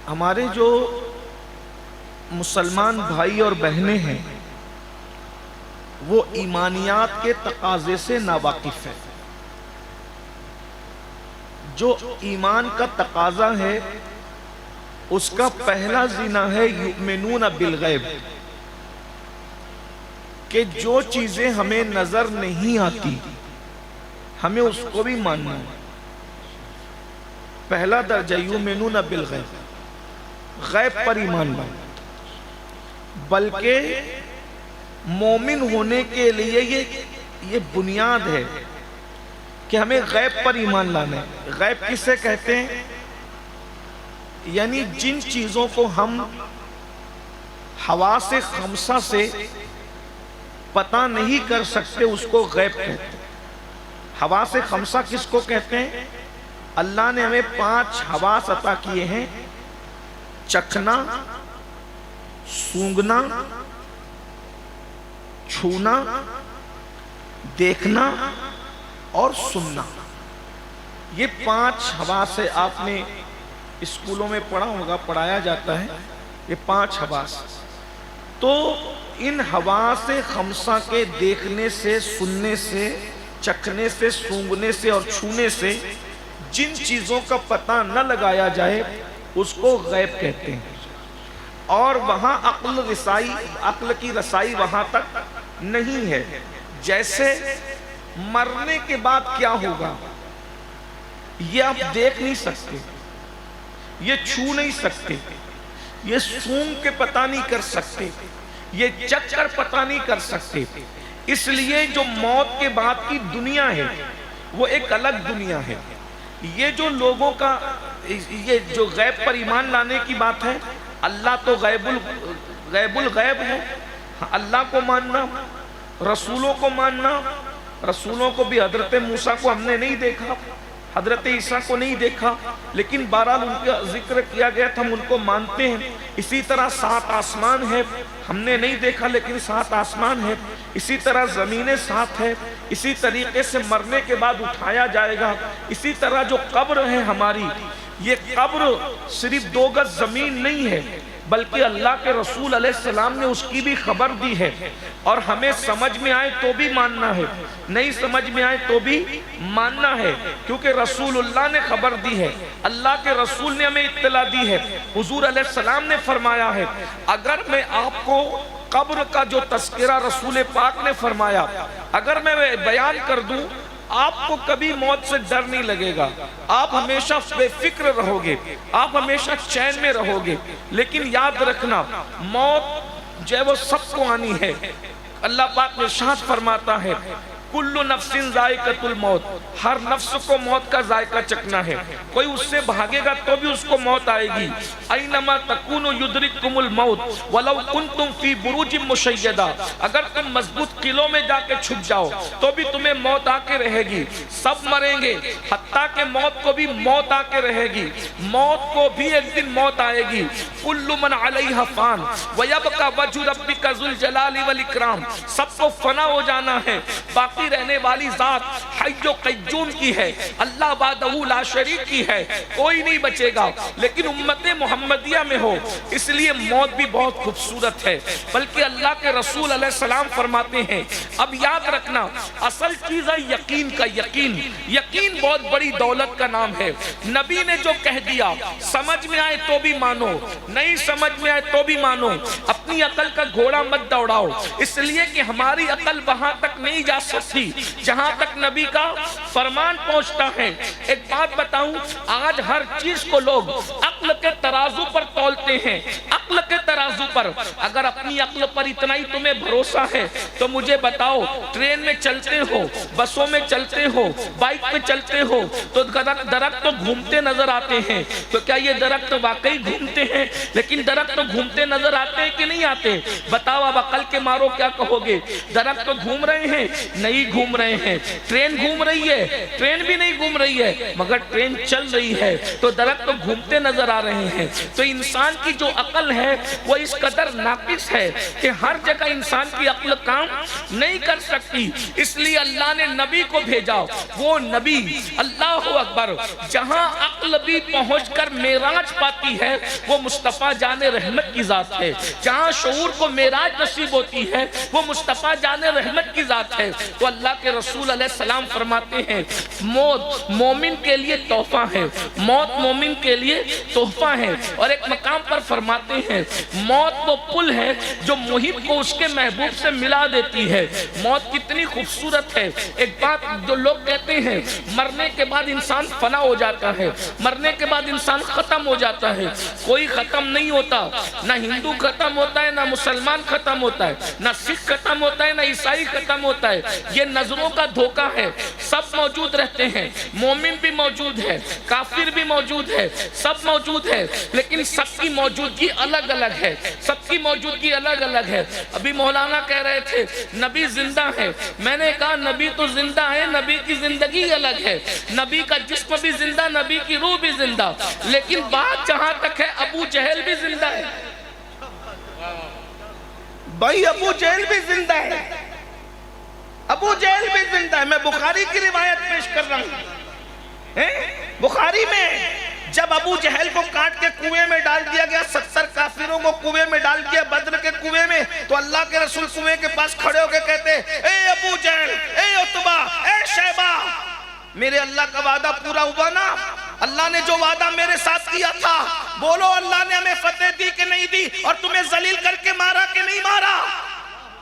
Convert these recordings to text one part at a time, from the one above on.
ہمارے جو مسلمان بھائی اور بہنیں ہیں وہ ایمانیات کے تقاضے سے ناواقف ہیں۔ جو ایمان کا تقاضا ہے اس کا پہلا زینہ ہے یؤمنون بالغیب، کہ جو چیزیں ہمیں نظر نہیں آتی ہمیں اس کو بھی ماننا ہے۔ پہلا درجہ یؤمنون بالغیب، غیب پر ایمان لانا۔ بلکہ مومن ہونے کے لیے یہ بنیاد ہے کہ ہمیں غیب پر ایمان لانا ہے۔ غیب کسے کہتے ہیں؟ یعنی جن چیزوں کو ہم حواس خمسہ سے پتہ نہیں کر سکتے اس کو غیب کہتے ہیں۔ حواس خمسہ کس کو کہتے ہیں؟ اللہ نے ہمیں 5 حواس عطا کیے ہیں: چکھنا، سونگھنا، چھونا، دیکھنا اور سننا۔ یہ 5 حواس ہے۔ آپ نے اسکولوں میں پڑھا ہوگا، پڑھایا جاتا ہے یہ 5 حواس۔ تو ان حواس خمسہ کے دیکھنے سے، سننے سے، چکھنے سے، سونگھنے سے اور چھونے سے جن چیزوں کا پتہ نہ لگایا جائے اس کو غیب کہتے ہیں۔ اور وہاں عقل کی رسائی وہاں تک نہیں ہے۔ جیسے مرنے کے بعد کیا ہوگا یہ آپ دیکھ نہیں سکتے، یہ چھو نہیں سکتے، یہ سونگ کے پتہ نہیں کر سکتے، یہ چکھ کر پتہ نہیں کر سکتے۔ اس لیے جو موت کے بعد کی دنیا ہے وہ ایک الگ دنیا ہے۔ یہ جو لوگوں کا یہ جو غیب پر ایمان لانے کی بات ہے، اللہ تو غیب الغیب ہے، اللہ کو ماننا، رسولوں کو ماننا۔ رسولوں کو بھی حضرت موسیٰ کو ہم نے نہیں دیکھا، حضرت عیسیٰ کو نہیں دیکھا، لیکن بہرحال ان کا ذکر کیا گیا تھا، ہم ان کو مانتے ہیں۔ اسی طرح 7 آسمان ہے، ہم نے نہیں دیکھا لیکن 7 آسمان ہے۔ اسی طرح زمینیں 7 ہے، اسی طریقے سے مرنے کے بعد اٹھایا جائے گا۔ اسی طرح جو قبر ہے ہماری، یہ قبر صرف 2 گز زمین نہیں ہے، بلکہ اللہ کے رسول علیہ السلام نے اس کی بھی خبر دی ہے، اور ہمیں سمجھ میں آئے تو بھی ماننا ہے، نہیں سمجھ میں آئے تو بھی ماننا ہے، کیونکہ رسول اللہ نے خبر دی ہے، اللہ کے رسول نے ہمیں اطلاع دی ہے۔ حضور علیہ السلام نے فرمایا ہے، اگر میں آپ کو قبر کا جو تذکرہ رسول پاک نے فرمایا اگر میں بیان کر دوں، آپ کو کبھی موت سے ڈر نہیں لگے گا، آپ ہمیشہ بے فکر رہو گے، آپ ہمیشہ چین میں رہو گے۔ لیکن یاد رکھنا، موت جو ہے وہ سب کو آنی ہے۔ اللہ پاک ارشاد فرماتا ہے، کل نفس ذائقۃ الموت، ہر نفس کو موت کا ذائقہ چکھنا ہے۔ کوئی اس سے بھاگے گا تو بھی اس کو موت آئے گی۔ اینما تکونوا یدرککم الموت ولو کنتم فی بروج مشیدہ، اگر تم مضبوط قلعوں میں جا کے چھپ جاؤ تو بھی تمہیں موت آ کے رہے گی۔ سب مریں گے، حتیٰ کہ موت کو بھی موت آ کے رہے گی، موت کو بھی ایک دن موت آئے گی۔ کل من علیہا فان ویبقی وجہ ربک ذو الجلال والاکرام، سب کو فنا ہو جانا ہے، باقی رہنے والی ذات حی و قیوم کی ہے، اللہ وحدہ لا شریک کی ہے، کوئی نہیں بچے گا۔ لیکن امت محمدیہ میں ہو، اس لیے موت بھی بہت خوبصورت ہے۔ بلکہ اللہ کے رسول علیہ السلام فرماتے ہیں، اب یاد رکھنا، اصل چیز ہے یقین کا یقین۔ یقین بہت بڑی دولت کا نام ہے۔ نبی نے جو کہہ دیا، سمجھ میں آئے تو بھی مانو، نہیں سمجھ میں آئے تو بھی مانو۔ اپنی عقل کا گھوڑا مت دوڑاؤ، اس لیے کہ ہماری عقل وہاں تک نہیں جا سکتی جہاں تک نبی کا فرمان پہنچتا ہے۔ ایک بات بتاؤں، آج ہر چیز کو لوگ عقل کے ترازو پر تولتے ہیں، عقل کے ترازو پر۔ اگر اپنی عقل پر اتنا ہی تمہیں بھروسہ ہے تو مجھے بتاؤ، ٹرین میں چلتے ہو، بسوں میں چلتے ہو، بائک پہ چلتے ہو تو درخت تو گھومتے نظر آتے ہیں، تو کیا یہ درخت واقعی گھومتے ہیں؟ لیکن درخت تو گھومتے نظر آتے ہیں کہ نہیں آتے؟ بتاؤ اب عقل کے مارو کیا کہو گے؟ درخت تو گھوم رہے ہیں؟ نہیں نہیں گھوم رہے ہیں. ٹرین گھوم رہی ہے, ٹرین بھی نہیں گھوم رہی ہے, مگر ٹرین چل رہی ہے. تو درخت تو گھومتے نظر آ رہے ہیں. تو انسان کی جو عقل ہے وہ اس قدر ناقص ہے کہ ہر جگہ انسان کی عقل کام نہیں کر سکتی. اس لیے اللہ نے نبی کو بھیجا. وہ نبی, اللہ اکبر, جہاں عقل بھی پہنچ کر معراج پاتی ہے وہ مصطفیٰ جان رحمت کی ذات ہے. جہاں شعور کو معراج نصیب ہوتی ہے وہ مصطفیٰ جان رحمت کی ذات ہے. تو اللہ کے رسول علیہ السلام فرماتے ہیں موت مومن کے لیے تحفہ ہے, موت مومن کے لیے تحفہ ہے. اور ایک مقام پر فرماتے ہیں موت وہ پل ہے جو محب کو اس کے محبوب سے ملا دیتی ہے. موت کتنی خوبصورت ہے. ایک بات جو لوگ کہتے ہیں مرنے کے بعد انسان فنا ہو جاتا ہے, مرنے کے بعد انسان ختم ہو جاتا ہے. کوئی ختم نہیں ہوتا. نہ ہندو ختم ہوتا ہے, نہ مسلمان ختم ہوتا ہے, نہ سکھ ختم ہوتا ہے, نہ عیسائی ختم ہوتا ہے. یہ نظروں کا دھوکہ ہے. سب موجود رہتے ہیں, مومن بھی موجود ہے, کافر بھی موجود ہے, سب موجود ہے, لیکن سب کی موجودگی الگ الگ ہے. سب کی موجودگی الگ الگ ہے. ابھی مولانا کہہ رہے تھے نبی زندہ ہے. میں نے کہا نبی تو زندہ ہے, نبی کی زندگی الگ ہے. نبی کا جسم بھی زندہ, نبی کی روح بھی زندہ. لیکن بات جہاں تک ہے ابو جہل بھی زندہ ہے. بھائی ابو جہل بھی زندہ ہے, ابو جہل بھی زندہ ہے. میں بخاری کی روایت پیش کر رہا ہوں. بخاری میں جب ابو جہل کو کاٹ کے کنویں میں ڈال دیا گیا, 70 کافروں کو کنویں میں ڈال دیا بدر کے کنویں میں, تو اللہ کے رسول کنویں کے پاس کھڑے ہو کے کہتے اے ابو جہل, اے عتبہ, اے شیبہ, میرے اللہ کا وعدہ پورا ہوا نا؟ اللہ نے جو وعدہ میرے ساتھ کیا تھا بولو اللہ نے ہمیں فتح دی کہ نہیں دی, اور تمہیں ذلیل کر کے مارا کہ نہیں مارا؟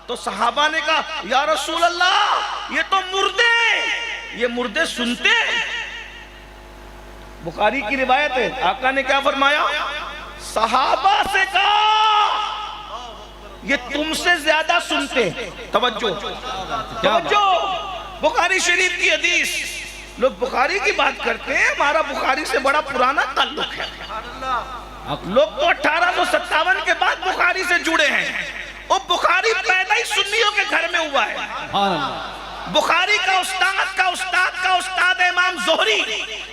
تو صحابہ نے کہا یا رسول اللہ یہ تو مردے, یہ مردے سنتے ہیں. بخاری کی روایت ہے, آقا نے کیا فرمایا؟ صحابہ سے کہا یہ تم سے زیادہ سنتے. توجہ توجہ, بخاری شریف کی حدیث. لوگ بخاری کی بات کرتے ہیں, ہمارا بخاری سے بڑا پرانا تعلق ہے. لوگ تو 1857 کے بعد بخاری سے جڑے ہیں. وہ بخاری پیدا ہی سنیوں کے گھر میں ہوا ہے. بخاری کا استاد کا استاد کا استاد امام زہری.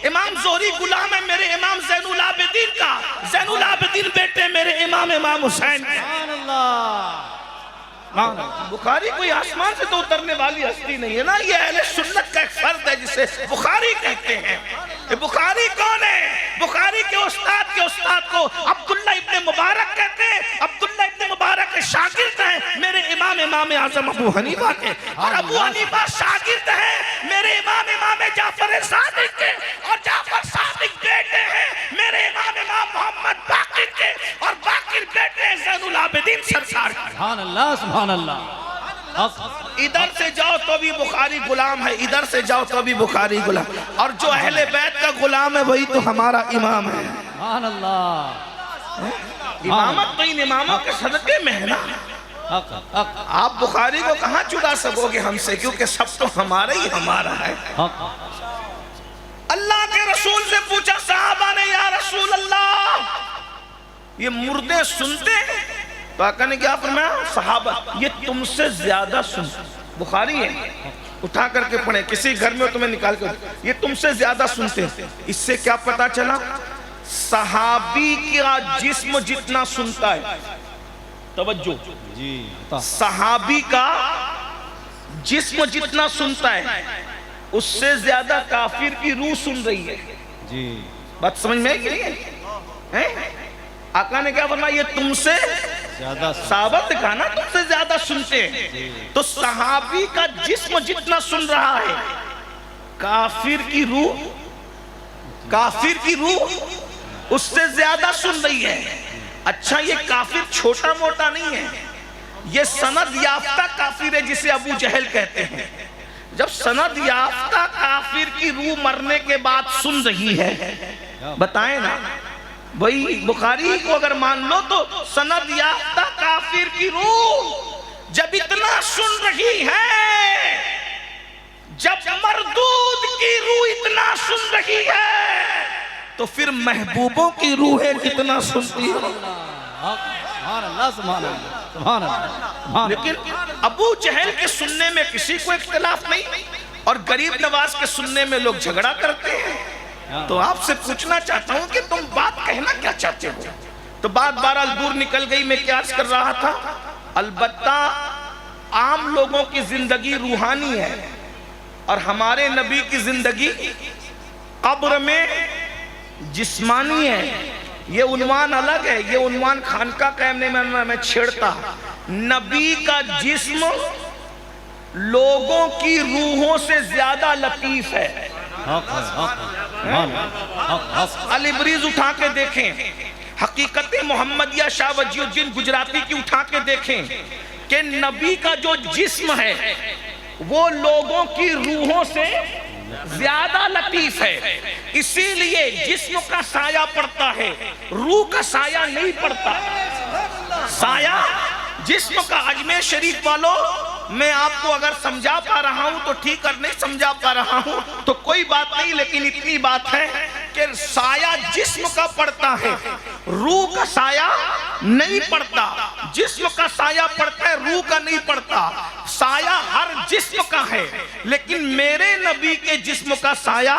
امام زہری غلام ہے میرے امام زین العابدین کا. زین العابدین بیٹے میرے امام حسین کا. بخاری کوئی آسمان سے تو اترنے والی ہستی نہیں ہے نا, یہ اہل سنت کا ایک فرد ہے جسے بخاری کہتے ہیں. بخاری کون ہے؟ بخاری کے استاد کو عبداللہ ابن مبارک کہتے ہیں. عبداللہ ابن مبارک کے شاگرد ہیں میرے امام اعظم ابو حنیفہ کے, اور ابو حنیفہ شاگرد ہیں میرے امام جعفر صادق کے, اور جعفر صادق بیٹے ہیں میرے امام محمد باقر کے, اور باقر بیٹے ہیں زین العابدین سرکار کے. سبحان اللہ سبحان اللہ. ادھر سے جاؤ تو بھی بخاری غلام ہے, ادھر سے جاؤ تو بھی بخاری غلام, اور جو اہل بیت کا غلام ہے وہی تو ہمارا امام ہے. سبحان اللہ. امامت تو ان اماموں کے صدقے میں ہے نا. آپ بخاری کو کہاں چڑا سکو گے ہم سے, کیونکہ سب تو ہمارا ہی ہمارا ہے. اللہ کے رسول سے پوچھا صحابہ نے یا رسول اللہ یہ مردے سنتے ہیں؟ تو آقا نے کیا فرمایا؟ صحابہ یہ تم سے زیادہ سنتے. بخاری ہے, اٹھا کر کے پڑھیں, کسی گھر میں تمہیں نکال کر, یہ تم سے زیادہ سنتے ہیں. اس سے کیا پتا چلا؟ صحابی کا جسم جتنا سنتا ہے, توجہ, صحابی کا جسم جتنا سنتا ہے اس سے زیادہ کافر کی روح سن رہی ہے. بات سمجھ میں ہے کہ نہیں ہے؟ آقا نے کیا فرمایا؟ یہ تم سے صحابہ نے کہا نا تم سے زیادہ سنتے ہیں. تو صحابی کا جسم جتنا سن رہا ہے کافر کی روح اس سے زیادہ سن رہی ہے. اچھا یہ کافر چھوٹا موٹا نہیں ہے, یہ سند یافتہ کافر ہے جسے ابو جہل کہتے ہیں. جب سند یافتہ کافر کی روح مرنے کے بعد سن رہی ہے, بتائیں نا بھئی بخاری کو اگر مان لو تو سند یافتہ کافر کی روح جب اتنا سن رہی ہے, جب مردود کی روح اتنا سن رہی ہے, تو پھر محبوبوں کی روحیں کتنا سنتی ہیں. سبحان اللہ سبحان اللہ سبحان اللہ. لیکن ابو جہل کے سننے میں کسی کو اختلاف نہیں اور غریب نواز کے سننے میں لوگ جھگڑا کرتے ہیں. تو آپ سے پوچھنا چاہتا ہوں کہ تم بات کہنا کیا چاہتے ہو؟ تو بات بہرحال دور نکل گئی. میں کیا عرض کر رہا تھا؟ البتہ عام لوگوں کی زندگی روحانی ہے اور ہمارے نبی کی زندگی قبر میں جسمانی ہے. یہ عنوان الگ ہے. یہ عنوان خانقاہ قائم نہیں میں چھیڑتا. نبی کا جسم لوگوں کی روحوں سے زیادہ لطیف ہے. الابریز اٹھا کے دیکھیں, حقیقت محمدیہ شاہ وجی الدین گجراتی کی اٹھا کے دیکھیں کہ نبی کا جو جسم ہے وہ لوگوں کی روحوں سے زیادہ لطیف ہے. اسی لیے جسم کا سایہ پڑتا ہے, روح کا سایہ نہیں پڑتا. سایہ جسم کا. اجمیر شریف والوں, میں آپ کو اگر سمجھا پا رہا ہوں تو ٹھیک, اور نہیں سمجھا پا رہا ہوں تو کوئی بات نہیں, لیکن اتنی بات ہے کہ سایہ جسم کا پڑتا ہے, روح کا سایہ نہیں پڑتا. جسم کا سایہ پڑتا ہے, روح کا نہیں پڑتا. سایہ ہر جسم کا ہے, لیکن میرے نبی کے جسم کا سایہ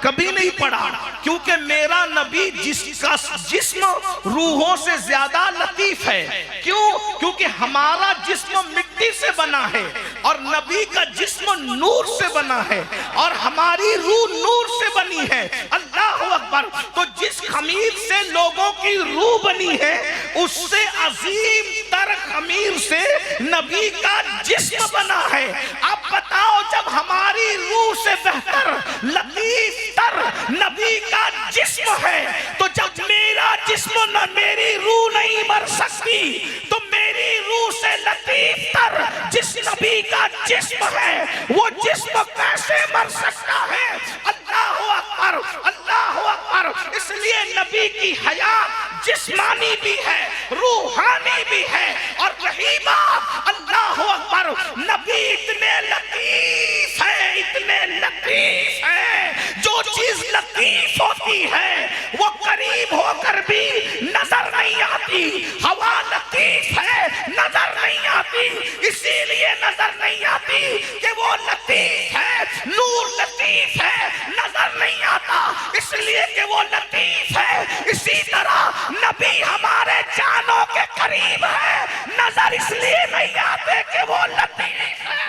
کبھی نہیں پڑا, کیونکہ میرا نبی جس کا جسم روحوں سے زیادہ لطیف ہے. کیوں؟ کیونکہ ہمارا جسم مٹی سے بنا ہے اور نبی کا جسم نور سے بنا ہے اور ہماری روح نور سے بنی ہے. اللہ اکبر. تو جس خمیر سے لوگوں کی روح بنی ہے اس سے عظیم تر خمیر سے نبی کا جسم بنا ہے. اب بتاؤ, جب ہماری روح سے بہتر لطیف تر نبی کا جسم ہے تو جب میرا جسم نہ میری روح نہیں مر سکتی تو میری روح سے لطیف تر جس نبی کا جسم ہے وہ جسم کیسے مر سکتا ہے؟ اللہ اکبر, اللہ اکبر. اس لیے نبی کی حیات جسمانی بھی ہے, روحانی بھی ہے. اور رہی بات, اللہ اکبر, نبی اتنے لطیف ہے, اتنے لطیف ہے. جو چیز لطیف ہوتی ہے وہ قریب ہو کر بھی نظر نہیں آتی. ہوا لطیف ہے, نظر نہیں آتی. اسی لیے نظر نہیں آتی کہ وہ لطیف ہے. نور لطیف ہے, نظر نہیں آتا اس لیے کہ وہ لطیف ہے. اسی طرح نبی ہمارے جانوں کے قریب ہے, نظر اس لیے نہیں آتے کہ وہ لطیف ہے.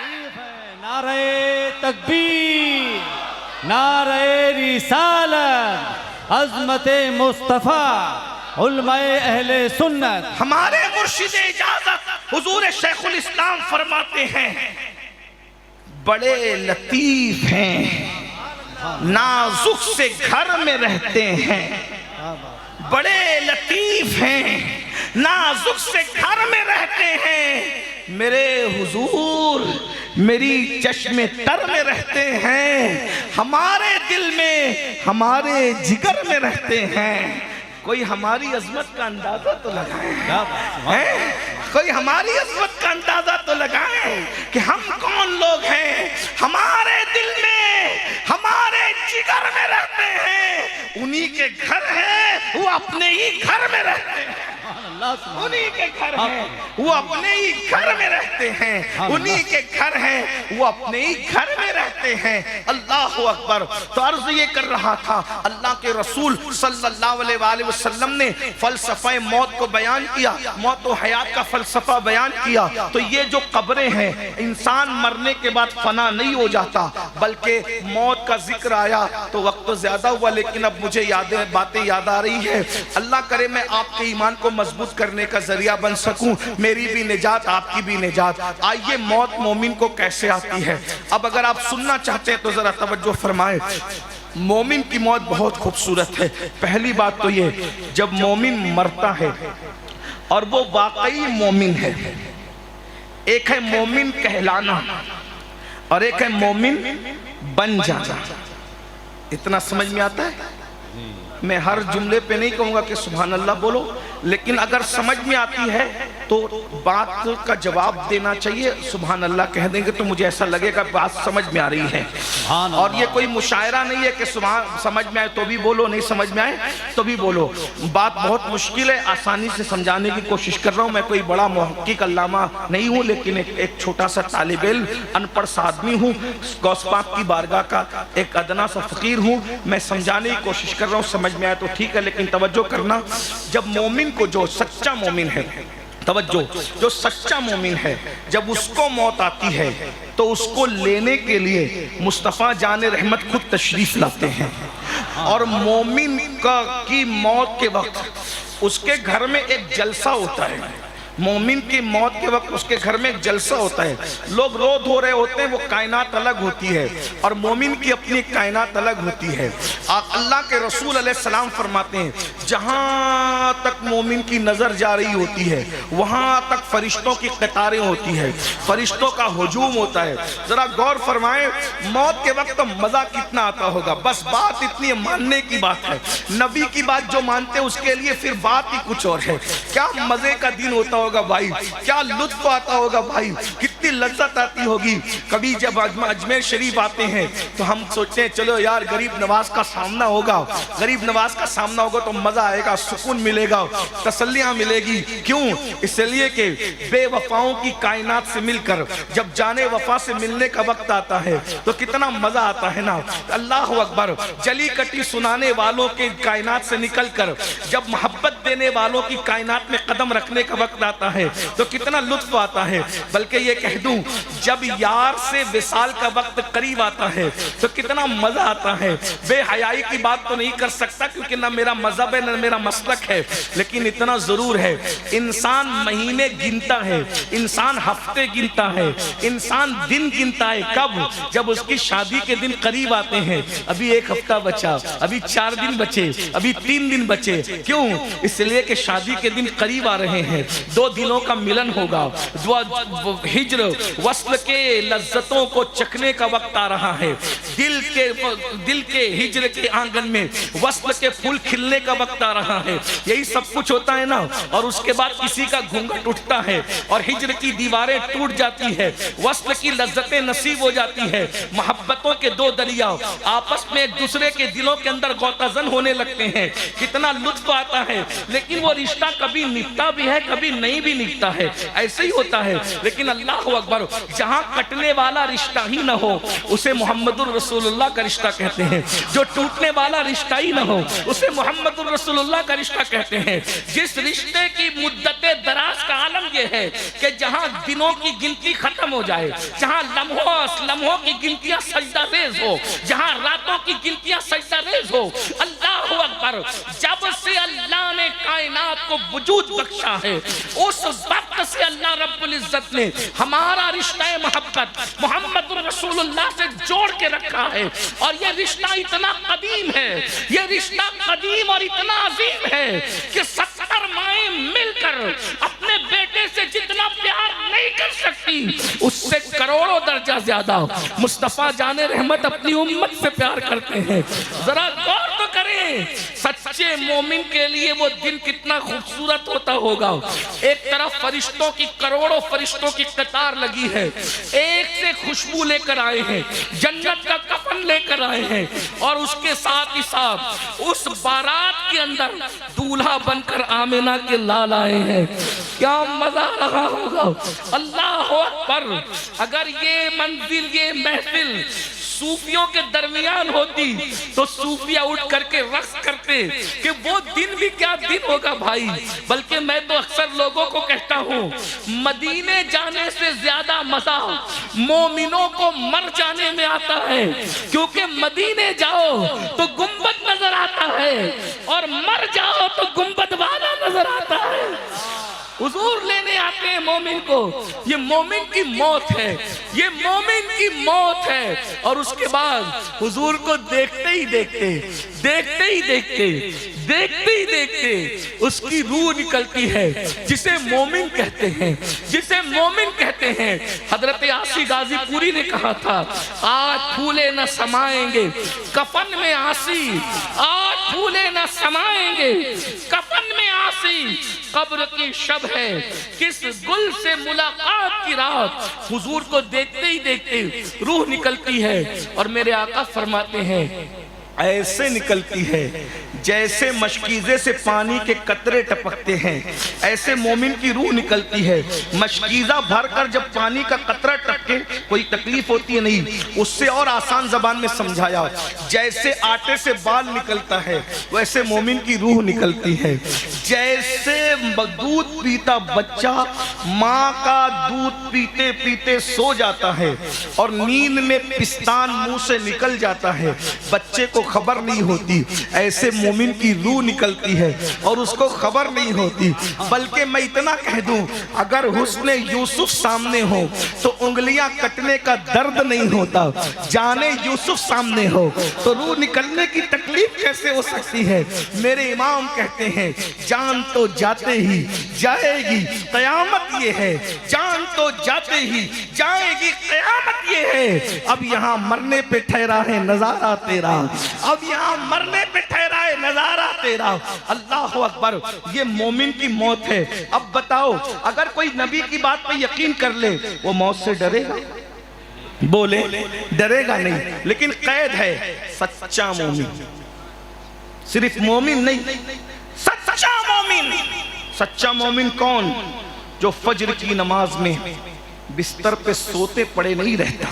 نعرہ تکبیر, نعرہ رسالت, عظمت مصطفیٰ, علماء اہل سنت. ہمارے مرشد اجازت حضور شیخ الاسلام فرماتے ہیں بڑے لطیف ہیں, نازک سے گھر میں رہتے ہیں. بڑے لطیف ہیں, نازک سے گھر میں رہتے ہیں. میرے حضور میری چشم تر میں رہتے ہیں, ہمارے دل میں, ہمارے جگر میں رہتے ہیں. کوئی ہماری عظمت کا اندازہ تو لگائیں, کوئی ہماری عظمت کا اندازہ تو لگائیں کہ ہم کون لوگ ہیں. ہمارے دل میں, ہمارے جگر میں رہتے ہیں. انہی کے گھر ہیں, وہ اپنے ہی گھر میں رہتے ہیں. انہی کے گھر ہیں, وہ اپنے ہی گھر میں رہتے ہیں. انہی کے گھر ہیں, وہ اپنے ہی گھر میں رہتے ہیں. اللہ اکبر. تو عرض یہ کر رہا تھا, اللہ کے رسول صلی اللہ علیہ وآلہ وسلم نے فلسفہ موت کو بیان کیا, موت و حیات کا فلسفہ بیان کیا. تو یہ جو قبریں ہیں, انسان مرنے کے بعد فنا نہیں ہو جاتا, بلکہ موت کا ذکر آیا تو وقت تو زیادہ ہوا, لیکن اب مجھے باتیں یاد آ رہی ہے. اللہ کرے میں آپ کے ایمان کو مضبوط کرنے کا ذریعہ بن سکوں, میری بھی نجات, آپ کی بھی نجات. آئیے موت مومن کو کیسے آتی ہے. اب اگر آپ سننا چاہتے ہیں تو ذرا توجہ فرمائیں. مومن کی موت بہت خوبصورت ہے. پہلی بات تو یہ, جب مومن مرتا ہے اور وہ واقعی مومن ہے, ایک ہے مومن کہلانا اور ایک ہے مومن بن جانا. اتنا سمجھ میں آتا ہے؟ میں ہر جملے پہ نہیں کہوں گا کہ سبحان اللہ بولو, لیکن اگر سمجھ میں آتی ہے تو بات کا جواب دینا چاہیے، سبحان اللہ کہہ دیں گے تو مجھے ایسا لگے گا بات سمجھ میں آ رہی ہے، اور یہ کوئی مشاعرہ نہیں ہے کہ سمجھ میں آئے تو بھی بولو، نہیں سمجھ میں آئے تو بھی بولو۔ بات بہت مشکل ہے، آسانی سے سمجھانے کی کوشش کر رہا ہوں۔ میں کوئی بڑا محقق علامہ نہیں ہوں، لیکن ایک چھوٹا سا طالب علم، ان پڑھ سا آدمی ہوں، غوث پاک کی بارگاہ کا ایک ادنا سا فقیر ہوں۔ میں سمجھانے کی کوشش کر رہا ہوں، سمجھ میں آئے تو ٹھیک ہے، لیکن توجہ کرنا، جب مومن کو، جو سچا مومن ہے، توجہ، جو سچا مومن ہے، جب اس کو موت آتی ہے تو اس کو لینے کے لیے مصطفیٰ جان رحمت خود تشریف لاتے ہیں، اور مومن کی موت کے وقت اس کے گھر میں ایک جلسہ ہوتا ہے۔ مومن کی موت کے وقت اس کے گھر میں ایک جلسہ ہوتا ہے، لوگ رو دھو رہے ہوتے ہیں، وہ کائنات الگ ہوتی ہے، اور مومن کی اپنی کائنات الگ ہوتی ہے۔ اللہ کے رسول علیہ السلام فرماتے ہیں جہاں تک مومن کی نظر جا رہی ہوتی ہے وہاں تک فرشتوں کی قطاریں ہوتی ہے، فرشتوں کا ہجوم ہوتا ہے۔ ذرا غور فرمائیں، موت کے وقت تو مزہ کتنا آتا ہوگا، بس بات اتنی ماننے کی بات ہے، نبی کی بات جو مانتے ہیں اس کے لیے پھر بات ہی کچھ اور ہے۔ کیا مزے کا دن ہوتا ہوگا بھائی، کیا لطف آتا ہوگا بھائی، کتنی لذت آتی ہوگی۔ کبھی جب اجمیر شریف آتے ہیں تو ہم سوچتے ہیں چلو یار غریب نواز کا سامنا ہوگا، غریب نواز کا سامنا ہوگا تو مزہ آئے گا، سکون ملے گا، تسلیاں ملے گی۔ کیوں؟ اس لیے کہ بے وفاؤں کی کائنات سے مل کر جب جانے وفا سے ملنے کا وقت آتا ہے تو کتنا مزہ آتا ہے نا۔ اللہ اکبر، جلی کٹی سنانے والوں کے کائنات سے نکل کر جب محبت دینے والوں کی کائنات میں قدم رکھنے کا وقت آتا ہے تو کتنا لطف آتا ہے۔ بلکہ یہ کہہ دوں، جب یار سے وصال کا وقت قریب آتا ہے تو کتنا مزہ آتا ہے۔ بے حیائی کی بات تو نہیں کر سکتا کیونکہ نہ میرا مذہب ہے نہ میرا مسلک ہے، لیکن اتنا ضرور ہے، انسان مہینے گنتا ہے، انسان ہفتے گنتا ہے، انسان دن گنتا ہے۔ کب؟ جب اس کی شادی کے دن قریب آتے ہیں، ابھی ایک ہفتہ بچا، ابھی 4 دن بچے، ابھی 3 دن بچے۔ کیوں؟ اس لیے کہ شادی کے دن قریب آ رہے ہیں، 2 دلوں کا ملن ہوگا، ہجر وصل کے لذتوں کو چکھنے کا وقت آ رہا ہے، دل کے ہجر کے آنگن میں وصل کے پھول کھلنے کا وقت آ رہا ہے۔ یہی سب کچھ ہوتا ہے نا، اور اس کے بعد کسی کا گھونگھٹ اٹھتا ہے اور ہجر کی دیواریں ٹوٹ جاتی ہے، وصل کی لذتیں نصیب ہو جاتی ہے، محبتوں کے 2 دریا آپس میں ایک دوسرے کے دلوں کے اندر غوطہ زن ہونے لگتے ہیں، کتنا لطف آتا ہے۔ لیکن وہ رشتہ کبھی نبھتا بھی ہے، کبھی نہیں بھی نبھتا ہے، ایسے ہی ہوتا ہے۔ لیکن اللہ اکبر، جہاں کٹنے والا رشتہ ہی نہ ہو اسے محمد الرسول اللہ کا رشتہ کہتے ہیں، جو ٹوٹنے والا رشتہ ہی نہ ہو اسے محمد الرسول اللہ کا رشتہ کہتے ہیں۔ جس رشتے کی مدت دراز کا عالم یہ ہے کہ جہاں دنوں کی گنتی ختم ہو جائے، جہاں لمحوں کی گنتیاں سجدہ ریز ہو، جہاں راتوں کی گنتیاں سجدہ ریز ہو۔ اللہ اکبر، جب سے اللہ نے کائنات کو وجود بخشا ہے اس وقت سے اللہ رب العزت نے ہمارا رشتہ محبت محمد رسول اللہ سے جوڑ کے رکھا ہے، اور یہ رشتہ اتنا قدیم ہے، یہ رشتہ قدیم اور اتنا عظیم ہے کہ 70 مائیں مل کر اپنے بیٹے سے جتنا پیار نہیں کر سکتی اس سے کروڑوں درجہ زیادہ مصطفیٰ جان رحمت اپنی امت سے پیار کرتے ہیں۔ ذرا غور تو کریں، سچے مومن کے لیے وہ دن کتنا خوبصورت ہوتا ہوگا۔ ایک طرف فرشتوں کی کروڑوں فرشتوں کی قطار لگی ہے، ایک سے خوشبو لے کر آئے ہیں، جنت کا کفن لے کر آئے ہیں، اور اس کے ساتھ ہی ساتھ اس بارات کے اندر دولہا بن کر آمنہ کے لال آئے ہیں۔ کیا مزہ رہا ہوگا۔ اللہ اکبر، اگر یہ منزل، یہ محفل صوفیوں کے درمیان ہوتی تو صوفیہ اٹھ کر کے رقص کرتے کہ وہ دن بھی کیا دن ہوگا بھائی۔ بلکہ میں تو اکثر لوگوں کو کہتا ہوں، مدینے جانے سے زیادہ مزہ مومنوں کو مر جانے میں آتا ہے، کیونکہ مدینے جاؤ تو گنبد نظر آتا ہے اور مر جاؤ تو گنبد والا نظر آتا ہے۔ حضور لینے آتے ہیں مومن کو، یہ مومن کی موت ہے، یہ مومن کی موت ہے، اور اس کے بعد حضور کو دیکھتے ہی دیکھتے اس کی روح نکلتی ہے، جسے مومن کہتے ہیں، جسے مومن کہتے ہیں۔ حضرت عاصی غازی پوری نے کہا تھا، آج پھولے نہ سمائیں گے کفن میں عاصی، آج پھولے نہ سمائیں گے کفن میں عاصی، قبر کی شب ہے، کس گل سے ملاقات کی رات، حضور کو دیکھتے ہی دیکھتے روح نکلتی ہے، اور میرے آقا فرماتے ہیں ایسے نکلتی ہے جیسے مشکیزے سے پانی کے قطرے ٹپکتے ہیں، ایسے مومن کی روح نکلتی ہے۔ مشکیزہ بھر کر جب پانی کا قطرہ ٹپکے کوئی تکلیف ہوتی ہے نہیں، اس سے اور آسان زبان میں سمجھایا، جیسے آٹے سے بال نکلتا ہے ویسے مومن کی روح نکلتی ہے۔ جیسے دودھ پیتا بچہ ماں کا دودھ پیتے پیتے سو جاتا ہے اور نیند میں پستان منہ سے نکل جاتا ہے، بچے کو خبر نہیں ہوتی، ایسے مومن کی روح نکلتی ہے اور اس کو خبر نہیں ہوتی۔ بلکہ میں اتنا کہہ دوں، اگر حسن یوسف سامنے ہو تو انگلیاں کٹنے کا درد نہیں ہوتا، جانے یوسف سامنے ہو تو روح نکلنے کی تکلیف کیسے ہو سکتی ہے؟ میرے امام کہتے ہیں جان تو جاتے ہی جائے گی قیامت یہ ہے، جان تو جاتے ہی جائے گی قیامت یہ ہے، اب یہاں مرنے پہ ٹھہرا ہے نظارہ تیرا، اب یہاں مرنے پہ ٹھہرا ہے نظارہ تیرا۔ اللہ اکبر، یہ مومن کی موت ہے۔ اب بتاؤ، اگر کوئی نبی کی بات پہ یقین کر لے وہ موت سے ڈرے گا؟ بولے ڈرے گا نہیں، لیکن قید ہے سچا مومن، صرف مومن نہیں، سچا مومن۔ سچا مومن کون؟ جو فجر کی نماز میں بستر پہ سوتے پڑے نہیں رہتا،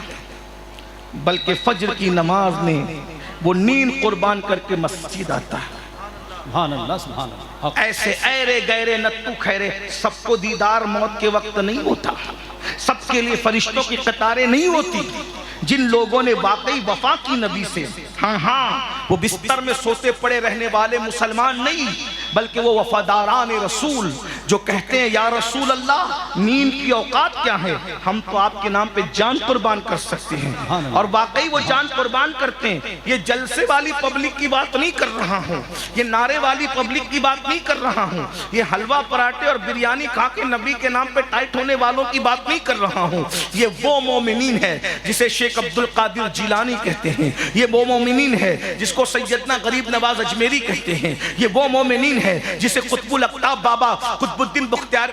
بلکہ فجر کی نماز میں وہ نیند قربان کر کے مسجد آتا ہے۔ سبحان اللہ سبحان اللہ۔ ایسے ایرے گیرے نتو خیرے سب کو دیدار موت کے وقت نہیں ہوتا، سب کے لیے فرشتوں کی قطاریں نہیں ہوتی۔ جن لوگوں نے واقعی وفا کی نبی سے، ہاں وہ بستر میں سوتے پڑے رہنے والے مسلمان نہیں، بلکہ وہ وفاداران رسول جو کہتے ہیں یا رسول اللہ نیند کی اوقات کیا ہے، ہم تو آپ کے نام پہ جان قربان کر سکتے ہیں، اور واقعی وہ جان قربان کرتے ہیں۔ یہ جلسے والی پبلک کی بات نہیں کر رہا ہوں، یہ نعرے والی پبلک کی بات نہیں کر رہا ہوں، یہ حلوہ پراٹھے اور بریانی کھا کے نبی کے نام پہ ٹائٹ ہونے والوں کی بات نہیں کر رہا ہوں۔ یہ وہ مومنین ہے جسے شیخ عبد القادر جیلانی کہتے ہیں، یہ وہ مومنین ہے جس کو سیدنا غریب نواز اجمیری کہتے ہیں، یہ وہ مومنین ہے جسے قطب الاقطاب بابا قطب الدین بختیار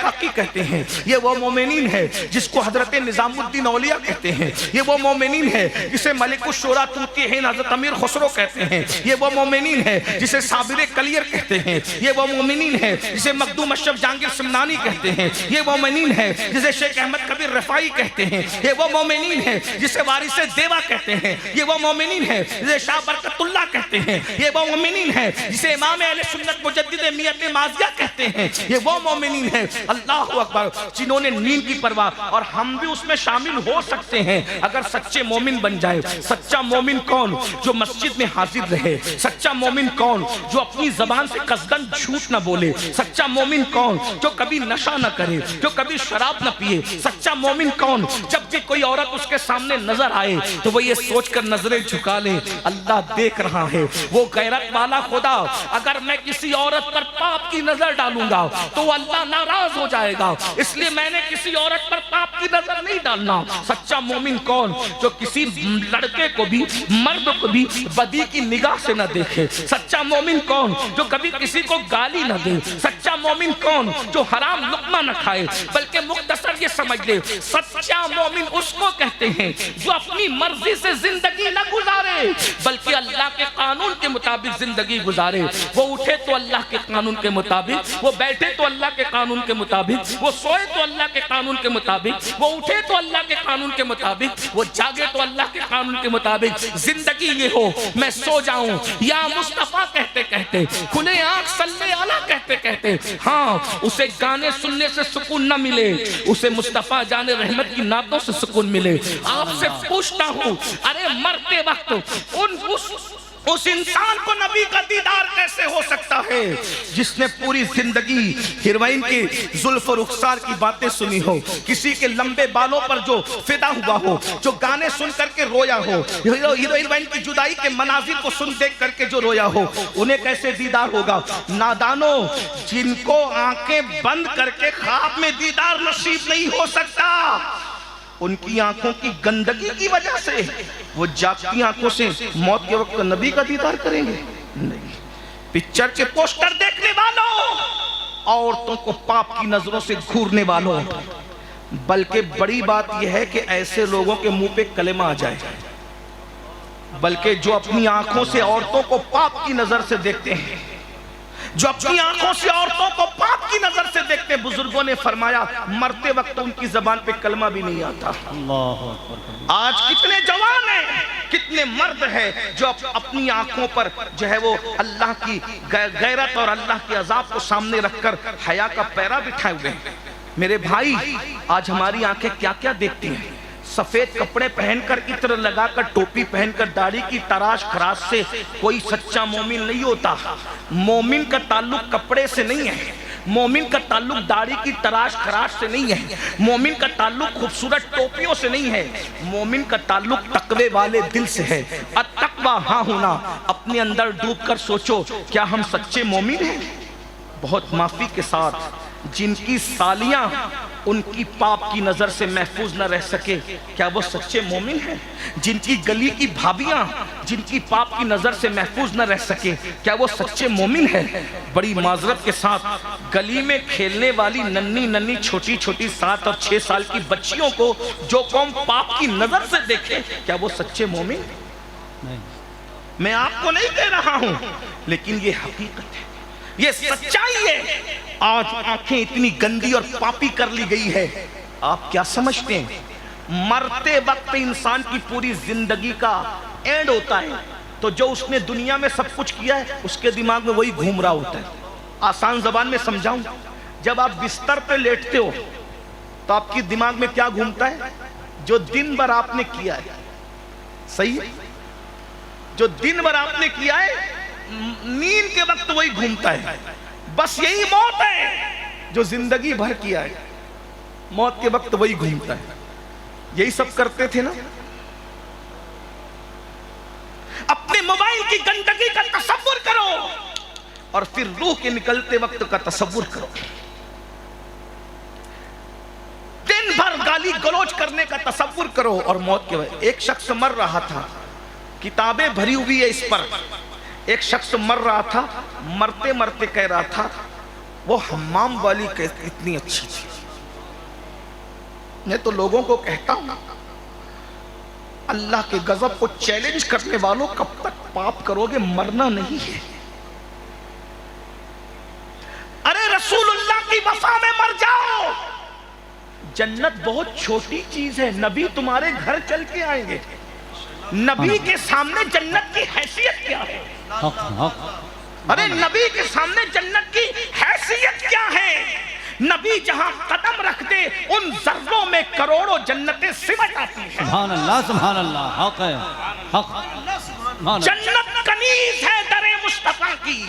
کاکی کہتے ہیں، یہ وہ مومنین ہے جس کو حضرت نظام الدین اولیاء کہتے ہیں، یہ وہ مومنین ہے جسے ملک الشورى توتی ہیں حضرت امیر خسرو کہتے ہیں، یہ وہ مومنین ہے جسے صابر کلیر کہتے ہیں، یہ وہ مومنین ہے جسے مخدوم اشرف جہانگیر سمنانی کہتے ہیں، یہ وہ مومنین ہے جسے شیخ احمد کبیر رفاعی کہتے ہیں، یہ وہ مومنین ہے جسے وارث دیوا کہتے ہیں، یہ وہ مومنین ہے جسے شاہ برکت اللہ کہتے ہیں، یہ وہ مومنین ہے جسے امام اہل سنت مجدد میت ماضیہ کہتے ہیں، یہ وہ مومنین ہے اللہ اکبر جنہوں نے نیند کی پرواہ، اور ہم بھی اس میں شامل ہو سکتے ہیں اگر سچے مومن بن جائے۔ سچا مومن کون؟ جو مسجد میں حاضر رہے۔ سچا مومن کون؟ جو اپنی زبان سے قصداً جھوٹ نہ بولے۔ سچا مومن کون؟ جو کبھی نشہ نہ کرے، جو کبھی شراب نہ پیے۔ سچا مومن کون؟ جب بھی کوئی عورت اس کے سامنے نظر آئے تو وہ یہ سوچ کر نظریں جھکا لے اللہ دیکھ رہا ہے۔ وہ غیرت والا خدا، اگر میں کسی عورت پر پاپ کی نظر ڈالوں گا تو اللہ ناراض ہو جائے گا، اس لیے میں نے کسی عورت پر پاپ کی نظر نہیں ڈالنا۔ سچا مومن کون؟ جو کسی لڑکے کو بھی مرد کو بھی بدی کی نگاہ سے نہ دیکھے۔ سچا مومن کون؟ جو کبھی کسی کو گالی نہ دے۔ سچا مومن کون؟ جو حرام لقمہ نہ کھائے، بلکہ مختصر یہ سمجھ لے سچا مومن اس کو کہتے ہیں جو اپنی مرضی سے زندگی نہ گزارے بلکہ اللہ کے قانون کے مطابق زندگی گزارے۔ وہ اٹھے تو اللہ کے قانون کے مطابق، وہ بیٹھے تو اللہ کے قانون کے مطابق، وہ سوئے تو اللہ کے قانون کے مطابق، وہ اٹھے تو اللہ کے قانون کے مطابق، وہ جاگے تو اللہ کے قانون کے مطابق۔ زندگی یہ ہو میں سو جاؤں یا مصطفیٰ کہتے کہتے، کھلے آنکھ صلی اللہ کہتے کہتے، ہاں اسے گانے سننے سے سکون نہ ملے، اسے مصطفیٰ جان رحمت کی نعتوں سے سکون ملے۔ آپ سے پوچھتا ہوں، ارے مرتے وقت اس انسان کو نبی کا دیدار کیسے ہو سکتا ہے جس نے پوری زندگی ہیروئن کی زلف و رخسار کی باتیں سنی ہو، کسی کے لمبے بالوں پر جو فدا ہوا ہو، جو گانے سن کر کے رویا ہو، ہیروئن کی جدائی کے مناظر کو سن دیکھ کر کے جو رویا ہو، انہیں کیسے دیدار ہوگا؟ نادانوں، جن کو آنکھیں بند کر کے خواب میں دیدار نصیب نہیں ہو سکتا، ان کی آنکھوں کی گندگی کی وجہ سے وہ جاگتی آنکھوں سے موت کے وقت نبی کا دیدار کریں گے؟ نہیں۔ پکچر کے پوسٹر دیکھنے والوں عورتوں کو پاپ کی نظروں سے گھورنے والوں، بلکہ بڑی بات یہ ہے کہ ایسے لوگوں کے منہ پہ کلمہ آ جائے، بلکہ جو اپنی آنکھوں سے عورتوں کو پاپ کی نظر سے دیکھتے ہیں، جو اپنی آنکھوں سے عورتوں کو پاپ کی نظر سے دیکھتے ہیں، بزرگوں نے فرمایا مرتے وقت ان کی زبان پہ کلمہ بھی نہیں آتا۔ اللہ اکبر۔ آج کتنے جوان ہیں، کتنے مرد ہیں جو اپنی آنکھوں پر جو ہے وہ اللہ کی غیرت اور اللہ کے عذاب کو سامنے رکھ کر حیا کا پیرا بٹھائے ہوئے ہیں۔ میرے بھائی، آج ہماری آنکھیں کیا کیا دیکھتی ہیں؟ سفید کپڑے پہن کر، عطر لگا کر، ٹوپی پہن کر، داڑھی کی تراش خراش سے کوئی سچا مومن نہیں ہوتا۔ مومن کا تعلق کپڑے سے نہیں ہے، مومن کا تعلق داڑھی کی تراش خراش سے نہیں ہے، مومن کا تعلق خوبصورت ٹوپیوں سے نہیں ہے، مومن کا تعلق تقوی والے دل سے ہے۔ التقوی ہاں ہونا، اپنے اندر ڈوب کر سوچو، کیا ہم سچے مومن ہیں؟ بہت معافی کے ساتھ، جن کی سالیاں ان کی پاپ کی نظر سے محفوظ نہ رہ سکے، کیا وہ سچے مومن ہیں؟ جن کی گلی کی بھابیاں جن کی پاپ کی نظر سے محفوظ نہ رہ سکے، کیا وہ سچے مومن ہیں؟ بڑی معذرت کے ساتھ، گلی میں کھیلنے والی ننھی ننھی چھوٹی چھوٹی 7 اور 6 سال کی بچیوں کو جو قوم پاپ کی نظر سے دیکھے، کیا وہ سچے مومن؟ نہیں۔ میں آپ کو نہیں کہہ رہا ہوں، لیکن یہ حقیقت ہے، یہ سچائی ہے۔ آج آنکھیں اتنی گندی اور پاپی کر لی گئی ہے، آپ کیا سمجھتے ہیں؟ مرتے وقت انسان کی پوری زندگی کا اینڈ ہوتا ہے، تو جو اس نے دنیا میں سب کچھ کیا ہے اس کے دماغ میں وہی گھوم رہا ہوتا ہے۔ آسان زبان میں سمجھاؤں، جب آپ بستر پہ لیٹتے ہو تو آپ کی دماغ میں کیا گھومتا ہے؟ جو دن بھر آپ نے کیا ہے، صحیح ہے؟ جو دن بھر آپ نے کیا ہے، نیند کے وقت وہی گھومتا ہے۔ بس یہی موت ہے، جو زندگی بھر کیا ہے، موت کے وقت وہی گھومتا ہے۔ یہی سب کرتے تھے نا؟ اپنے موبائل کی گندگی کا تصور کرو اور پھر روح کے نکلتے وقت کا تصور کرو۔ دن بھر گالی گلوچ کرنے کا تصور کرو اور موت کے وقت۔ ایک شخص مر رہا تھا، کتابیں بھری ہوئی ہے اس پر، ایک شخص مر رہا تھا، مرتے مرتے کہہ رہا تھا وہ حمام والی اتنی اچھی تھی۔ میں تو لوگوں کو کہتا ہوں، اللہ کے غضب کو چیلنج کرنے والوں، کب تک پاپ کرو گے؟ مرنا نہیں ہے۔ ارے رسول اللہ کی وفا میں مر جاؤ، جنت بہت چھوٹی چیز ہے۔ نبی تمہارے گھر چل کے آئیں گے، نبی کے سامنے جنت کی حیثیت کیا ہے؟ ارے نبی کے سامنے جنت کی حیثیت کیا ہے؟ نبی جہاں قدم رکھ دے ان ذروں میں کروڑوں جنتیں سمٹ آتی ہیں۔ سبحان اللہ، سبحان اللہ، حق ہے، حق۔ جنت کنیز ہے در مصطفیٰ کی،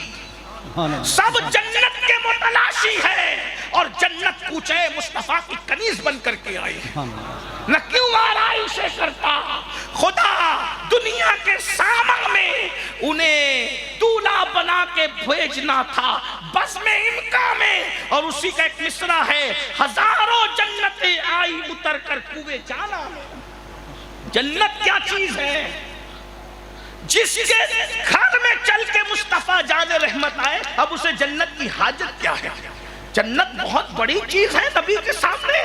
سب جنت کے متلاشی ہے، اور جنت کوچے مصطفیٰ کی کنیز بن کر کے آئی۔ نہ کیوں آرائشیں کرتا خدا دنیا کے سامان میں انہیں دولہا بنا کے بھیجنا تھا، بس میں امکا میں۔ اور اسی کا ایک مصرع ہے، ہزاروں جنتیں آئی اتر کر کوئے جانا میں۔ جنت کیا چیز ہے؟ جس کے گھر میں چل کے مصطفیٰ جان رحمت آئے، اب اسے جنت کی حاجت کیا ہے؟ جنت بہت بڑی چیز ہے نبی کے سامنے،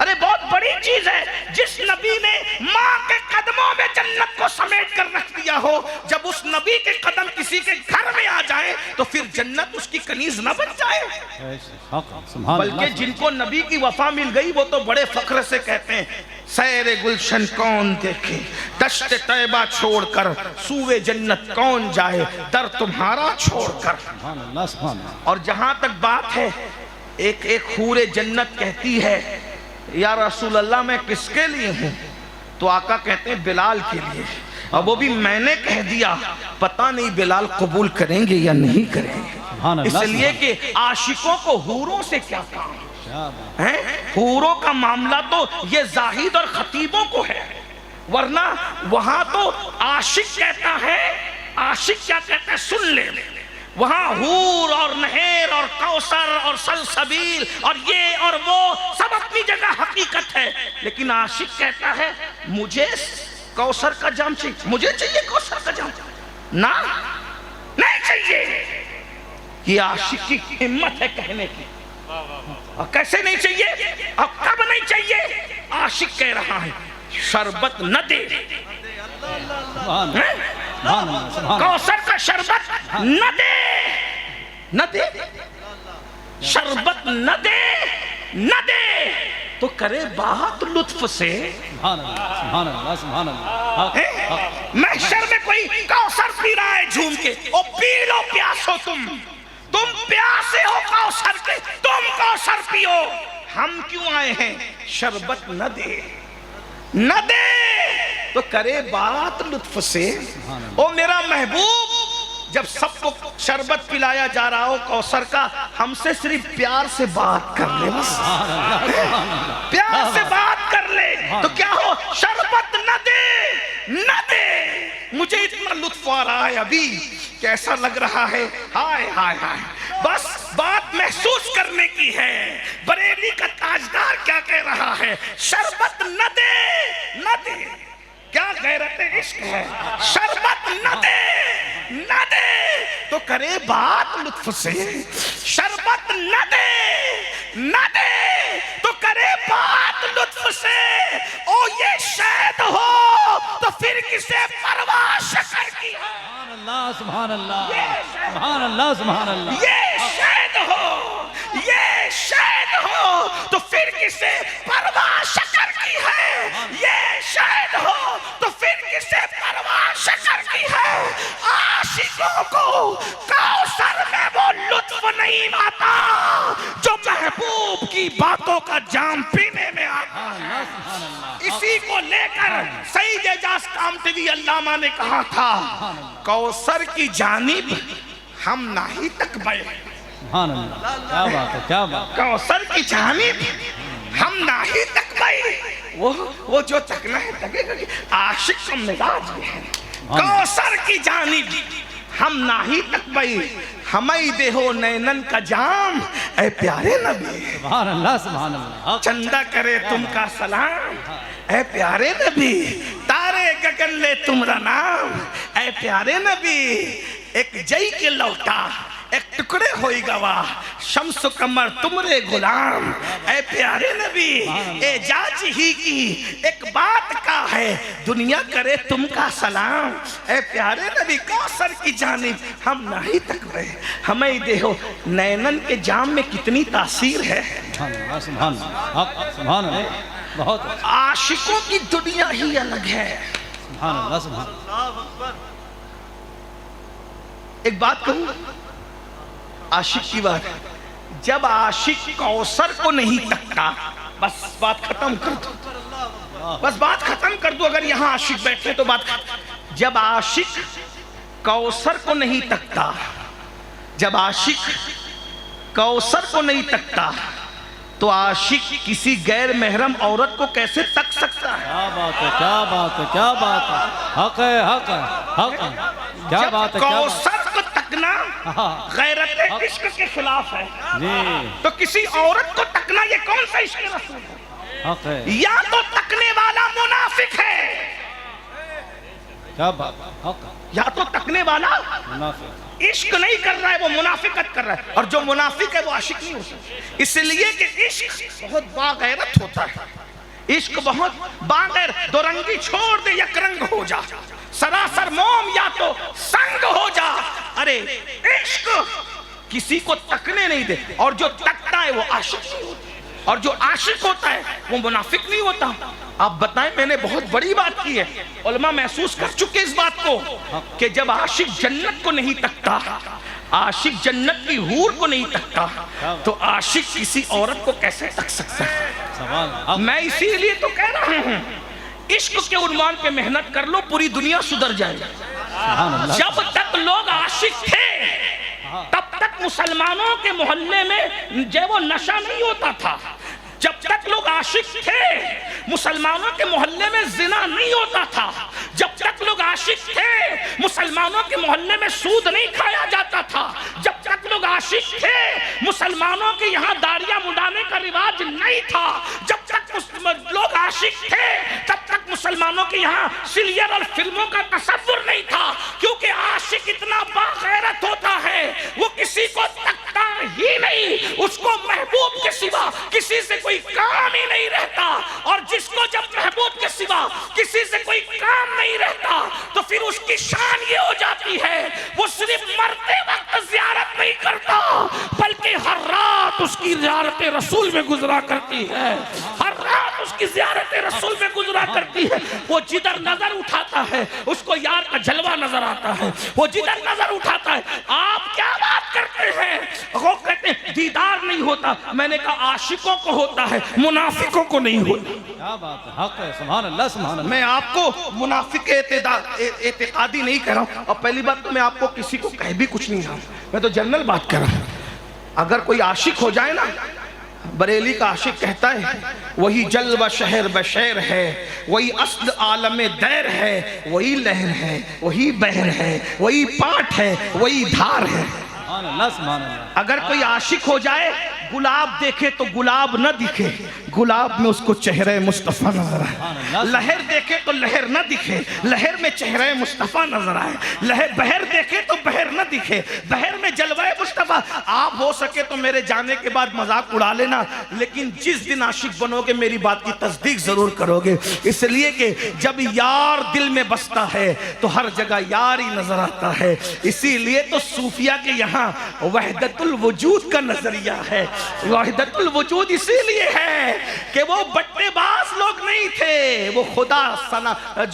ارے بہت بڑی چیز ہے۔ جس نبی نے ماں کے قدموں میں جنت کو سمیٹ کر رکھ دیا ہو، جب اس نبی کے قدم کسی کے گھر میں آ جائے تو پھر جنت اس کی کنیز نہ بن جائے؟ بلکہ جن کو نبی کی وفا مل گئی وہ تو بڑے فخر سے کہتے ہیں، سیر گلشن کون دیکھے، دشت طیبہ چھوڑ کر، سوئے جنت کون جائے، در تمہارا چھوڑ کر۔ اور جہاں تک بات ہے، ایک حور جنت کہتی ہے یا رسول اللہ میں کس کے لیے ہوں؟ تو آقا کہتے ہیں بلال کے لیے۔ اب وہ بھی میں نے کہہ دیا، پتہ نہیں بلال قبول کریں گے یا نہیں کریں گے، اس لیے کہ عاشقوں کو حوروں سے کیا کام ہے؟ حوروں کا معاملہ تو یہ زاہد اور خطیبوں کو ہے، ورنہ وہاں تو عاشق کہتا ہے، عاشق کیا کہتا ہے سن لے، وہاں حور اور نہر اور کوثر اور سلسبیل اور یہ اور وہ سب اپنی جگہ حقیقت ہے، لیکن عاشق کہتا ہے مجھے کوثر کا جام چاہیے، مجھے چاہیے کوثر کا جام، نہ نہیں چاہیے۔ یہ عاشق کی ہمت ہے کہنے کی. اور کیسے نہیں چاہیے اور کب نہیں چاہیے؟ عاشق کہہ رہا ہے شربت نہ دے، کوثر کا شربت نہ دے، نہ دے، شربت نہ دے، نہ دے تو کرے بات لطف سے. سبحان اللہ سبحان اللہ سبحان اللہ. محشر میں کوئی کوثر پی رہا ہے جھوم کے، او پی لو پیاسو تم پیاسے ہو کوثر کے، تم کوثر پیو. ہم کیوں آئے ہیں؟ شربت نہ دے، نہ دے تو کرے بات لطف سے. او میرا محبوب جب سب کو شربت پلایا جا رہا ہو کوثر کا، ہم سے صرف پیار سے بات کر لے، بس پیار سے بات کر لے تو کیا ہو؟ شربت نہ دے، نہ دے. مجھے اتنا لطف آ رہا ہے ابھی، کیسا لگ رہا ہے، ہائے ہائے ہائے. بس بات محسوس کرنے کی ہے. بریلی کا تاجدار کیا کہہ رہا ہے؟ شربت نہ دے، نہ دے. کیا غیرت عشق ہے. شربت نہ دے، نہ دے تو کرے بات لطف سے. شربت نہ دے، نہ دے تو کرے بات لطف سے. او یہ شہد ہو تو پھر کسے پرواہ شکر کی ہے. سبحان اللہ سبحان اللہ سبحان اللہ. یہ شہد ہو، یہ شہد ہو تو پھر کسے پرواہ شکر کی ہے. یہ شہد ہو تو پھر کسے پرواہ شکر کی ہے. عاشقوں کو کوثر میں وہ لطف نہیں آتا جو محبوب کی باتوں کا جام پینے میں آتا ہے. اسی کو لے کر سید اعجاز کامٹیوی علامہ نے کہا تھا کوثر کی جانب ہم نہیں تک بے. سبحان اللہ. کیا بات ہے کیا بات. کوثر کی جانب ہم نہیں تک بے. وہ جو تکنا ہے تکے گا. عاشق کا مزاج بھی ہے. کوثر کی جانب ہم نہیں تک بے. ہمیں دے ہو نینن کا جام اے پیارے نبی. سبحان اللہ سبحان اللہ. چندہ کرے تم کا سلام اے پیارے نبی. تارے گگن لے تمہارا نام اے پیارے نبی. ایک جئی کے لوٹا ایک ٹکڑے ہوئی گواہ، شمس و قمر تمرے غلام اے پیارے نبی. اعجاز ہی کی ایک بات کا ہے دنیا کرے تم کا سلام اے پیارے نبی. کوثر کی جانب ہم نہیں تک رہے. ہمیں دے ہو نینن کے جام میں کتنی تاثیر ہے. سبحان اللہ سبحان اللہ سبحان اللہ. بہت عاشقوں کی دنیا ہی الگ ہے. سبحان اللہ سبحان اللہ. ایک بات کہوں عاشق کی بات. جب عاشق کوثر کو نہیں تکتا، بس بات ختم کر دو، بس بات ختم کر دو. اگر یہاں عاشق بیٹھے تو بات ختم. جب عاشق کوثر کو نہیں تکتا، جب عاشق کوثر کو نہیں تکتا تو عاشق کسی غیر محرم عورت کو کیسے تک سکتا ہے؟ کیا بات ہے کیا بات ہے کیا بات ہے. حق ہے حق ہے حق ہے. کیا بات ہے کیا بات. کوثر کو تکنا غیرت عشق کے خلاف ہے جی. تو کسی عورت کو تکنا یہ کون سا عشق رسول ہے؟ حق ہے. یا تو تکنے والا منافق ہے، کیا بات. حق ہے. یا تو تکنے والا منافق. عشق نہیں کر رہا ہے، وہ منافقت کر رہا ہے. اور جو منافق ہے وہ عاشق نہیں ہو سکتا. اس لیے کہ عشق بہت باغیرت ہوتا ہے. عشق بہت باغیر. دو رنگی چھوڑ دے یک رنگ ہو جا، سراسر موم یا تو سنگ ہو جا. ارے عشق کسی کو تکنے نہیں دے. اور جو تکتا ہے وہ عاشق نہیں ہوتا، اور جو عاشق ہوتا ہے وہ منافق نہیں ہوتا. آپ بتائیں، میں نے بہت بڑی بات کی ہے. علماء محسوس کر چکے اس بات کو کہ جب عاشق جنت کو نہیں تکتا، عاشق جنت کی حور کو نہیں تکتا، تو عاشق کسی عورت کو کیسے تک سکتا ہے؟ سوال. میں اسی لیے تو کہہ رہا ہوں عشق کے عنوان پہ محنت کر لو، پوری دنیا سدھر جائے گی. سبحان اللہ. جب تک لوگ عاشق تھے تب تک مسلمانوں کے محلے میں جو وہ نشہ نہیں ہوتا تھا. جب تک لوگ عاشق تھے مسلمانوں کے محلے میں زنا نہیں ہوتا تھا. جب تک لوگ عاشق تھے مسلمانوں کے محلے میں سود نہیں کھایا جاتا تھا. جب تک لوگ عاشق تھے مسلمانوں کے یہاں داڑیاں مڈانے کا رواج نہیں تھا. جب تک لوگ عاشق تھے تب تک مسلمانوں کے یہاں سیریل اور فلموں کا تصور نہیں تھا. کیونکہ عاشق اتنا باغیرت ہوتا ہے وہ کسی کو نہیں، اس کو محبوب کے سوا کسی سے کوئی کام ہی نہیں رہتا، اور جس کو جب محبوب کے سوا کسی سے کوئی کام نہیں رہتا تو پھر اس کی شان یہ ہو جاتی ہے وہ صرف مرتے وقت زیارت نہیں کرتا بلکہ ہر رات اس کی زیارت رسول میں گزرا کرتی ہے، ہر رات اس کی زیارت رسول میں گزرا کرتی ہے۔ وہ جدھر نظر اٹھاتا ہے اس کو یار کا جلوہ نظر آتا ہے، وہ جدھر نظر اٹھاتا ہے۔ آپ کیا بات کرتے ہیں؟ وہ کہتے ہیں دیدار نہیں ہوتا، میں نے کہا عاشقوں کو ہوتا ہے، منافقوں کو نہیں ہوتا۔ کیا بات ہے، حق ہے، سبحان اللہ سبحان اللہ۔ میں آپ کو منافق اعتقادی نہیں کہہ رہا ہوں، اور پہلی بات تو میں آپ کو کسی کو کہہ بھی کچھ نہیں رہا ہوں، میں تو جنرل بات کر رہا ہوں۔ اگر کوئی عاشق ہو جائے نا، بریلی کا عاشق کہتا ہے وہی جلوہ شہر بشیر ہے، وہی اصل عالم دیر ہے، وہی لہر ہے، وہی بحر ہے، وہی پاٹ ہے، وہی دھار ہے۔ سبحان اللہ سبحان اللہ۔ اگر کوئی عاشق ہو جائے، گلاب دیکھے تو گلاب نہ دکھے، گلاب میں اس کو چہرہ مصطفیٰ نظر آئے، لہر دیکھے تو لہر نہ دکھے، لہر میں چہرہ مصطفیٰ نظر آئے، بہر دیکھے تو بہر نہ دکھے، بہر میں جلوہ مصطفیٰ۔ آپ ہو سکے تو میرے جانے کے بعد مذاق اڑا لینا، لیکن جس دن عاشق بنو گے میری بات کی تصدیق ضرور کرو گے، اس لیے کہ جب یار دل میں بستا ہے تو ہر جگہ یار ہی نظر آتا ہے۔ اسی لیے تو صوفیہ کے یہاں وحدت الوجود کا نظریہ ہے۔ وحدت الوجود اسی لیے ہے کہ وہ بٹے باز لوگ نہیں تھے، وہ خدا